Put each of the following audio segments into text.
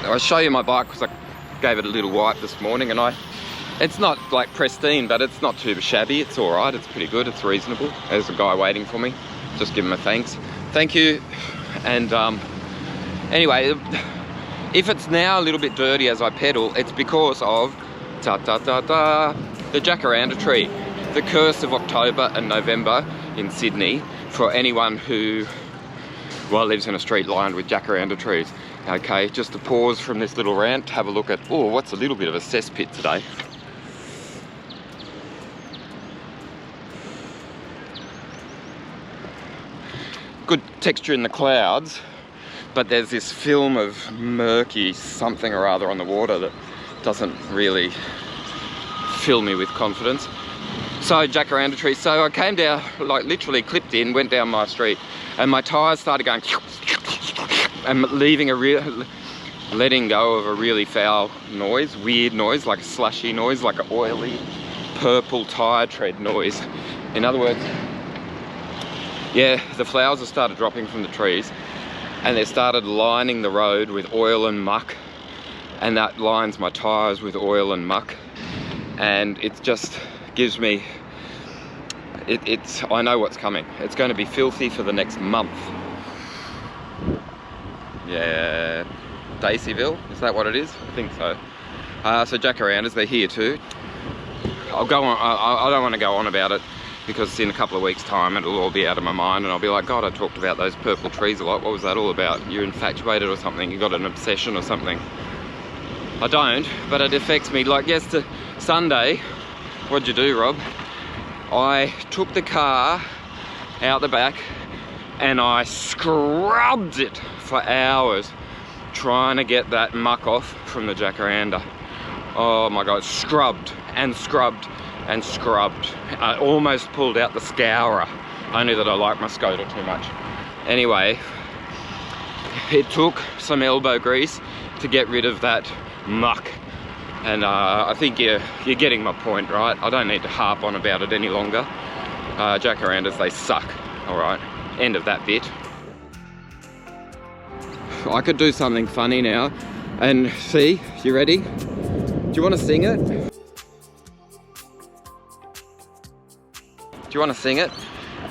I'll show you my bike because I gave it a little wipe this morning, and it's not like pristine, but it's not too shabby. It's all right. It's pretty good. It's reasonable. There's a guy waiting for me. Just give him a thanks. Thank you. And anyway, if it's now a little bit dirty as I pedal, it's because of the jacaranda tree. The curse of October and November in Sydney for anyone who, well, lives in a street lined with jacaranda trees. Okay, just to pause from this little rant, have a look at, oh, what's a little bit of a cesspit today. Good texture in the clouds, but there's this film of murky something or other on the water that doesn't really fill me with confidence. So, jacaranda tree. So I came down, like literally clipped in, went down my street, and my tyres started going and letting go of a really foul noise, weird noise, like a slushy noise, like an oily purple tyre tread noise. In other words, yeah, the flowers have started dropping from the trees, and they started lining the road with oil and muck, and that lines my tyres with oil and muck, and it just gives me, I know what's coming. It's going to be filthy for the next month. Yeah, Daceyville, is that what it is? I think so. So jacarandas, they're here too. I'll go on, I don't want to go on about it because in a couple of weeks' time it'll all be out of my mind, and I'll be like, God, I talked about those purple trees a lot. What was that all about? You're infatuated or something? You got an obsession or something? I don't, but it affects me. Like yesterday, Sunday, what'd you do, Rob? I took the car out the back and I scrubbed it for hours trying to get that muck off from the jacaranda. Oh my God, scrubbed and scrubbed and scrubbed. I almost pulled out the scourer, only that I like my Skoda too much. Anyway, it took some elbow grease to get rid of that muck. And I think you're getting my point, right? I don't need to harp on about it any longer. Jacarandas, they suck. All right, end of that bit. I could do something funny now. And see, you ready? Do you want to sing it? Do you want to sing it?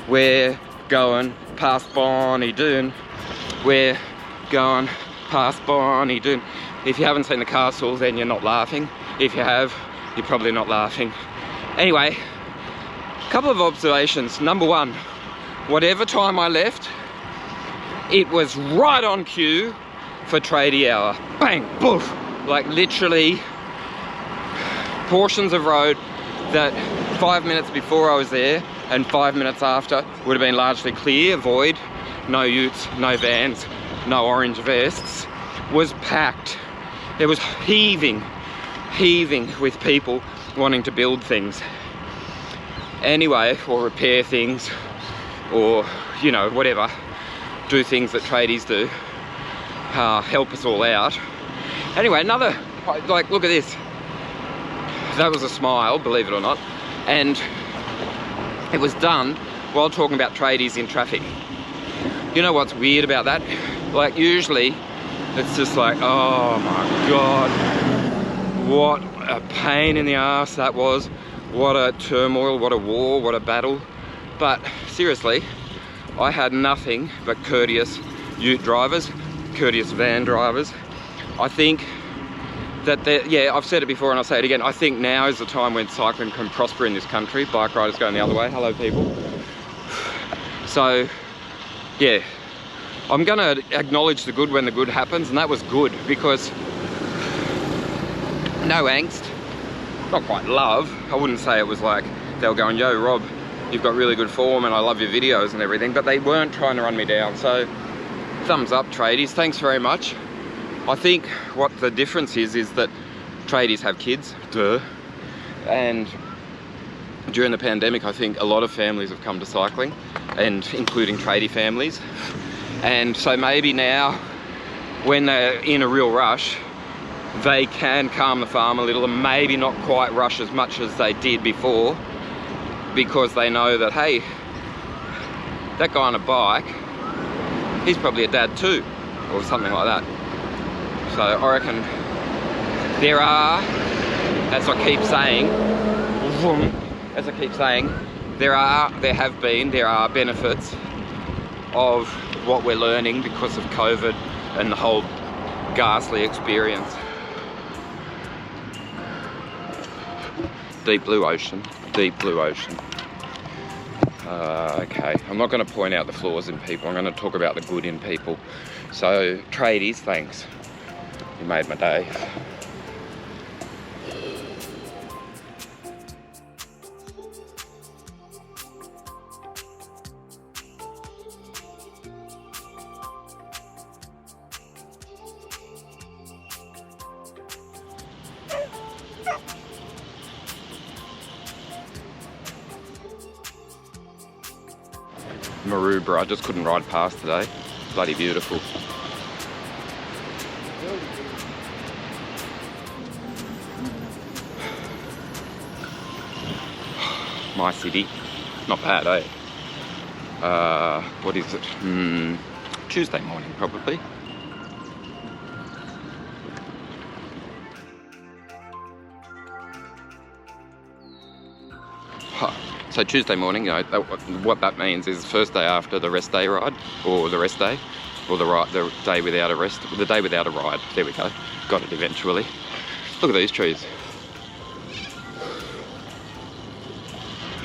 We're going past Bonnie Doon. We're going past Bonnie Doon. If you haven't seen the castle, then you're not laughing. If you have, you're probably not laughing. Anyway, a couple of observations. Number one, whatever time I left, it was right on cue for tradie hour. Bang, boof. Like literally portions of road that 5 minutes before I was there and 5 minutes after would have been largely clear, void, no utes, no vans, no orange vests, was packed. It was heaving with people wanting to build things. Anyway, or repair things, or, you know, whatever. Do things that tradies do. Help us all out. Anyway, another, like, look at this. That was a smile, believe it or not. And it was done while talking about tradies in traffic. You know what's weird about that? Like, usually, it's just like, oh my God, what a pain in the ass that was. What a turmoil, what a war, what a battle. But seriously, I had nothing but courteous ute drivers, courteous van drivers. I think that, yeah, I've said it before and I'll say it again, I think now is the time when cycling can prosper in this country. Bike riders going the other way. Hello, people. So, yeah. I'm going to acknowledge the good when the good happens, and that was good because no angst, not quite love. I wouldn't say it was like they were going, yo, Rob, you've got really good form and I love your videos and everything, but they weren't trying to run me down. So thumbs up, tradies, thanks very much. I think what the difference is that tradies have kids, duh, and during the pandemic, I think a lot of families have come to cycling, and including tradie families. And so maybe now, when they're in a real rush, they can calm the farm a little and maybe not quite rush as much as they did before, because they know that, hey, that guy on a bike, he's probably a dad too, or something like that. So I reckon there are, as I keep saying, there are benefits of what we're learning because of COVID and the whole ghastly experience. Deep blue ocean, deep blue ocean. Okay, I'm not going to point out the flaws in people, I'm going to talk about the good in people. So, tradies, thanks. You made my day. Maroubra, I just couldn't ride past today. Bloody beautiful. My city. Not bad, eh? What is it? Tuesday morning, probably. So Tuesday morning, you know, what that means is the first day after the rest day ride, or the rest day, or the day without a rest, the day without a ride. There we go. Got it eventually. Look at these trees.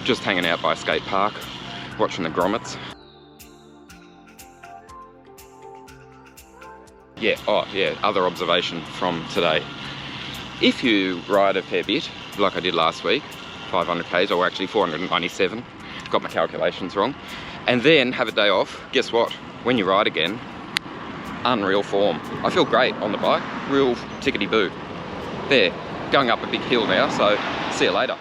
Just hanging out by a skate park, watching the grommets. Yeah, oh yeah, other observation from today. If you ride a fair bit, like I did last week, 500 k's, or actually 497, got my calculations wrong, and then have a day off, guess what? When you ride again, unreal form. I feel great on the bike, real tickety-boo. There, going up a big hill now, so see you later.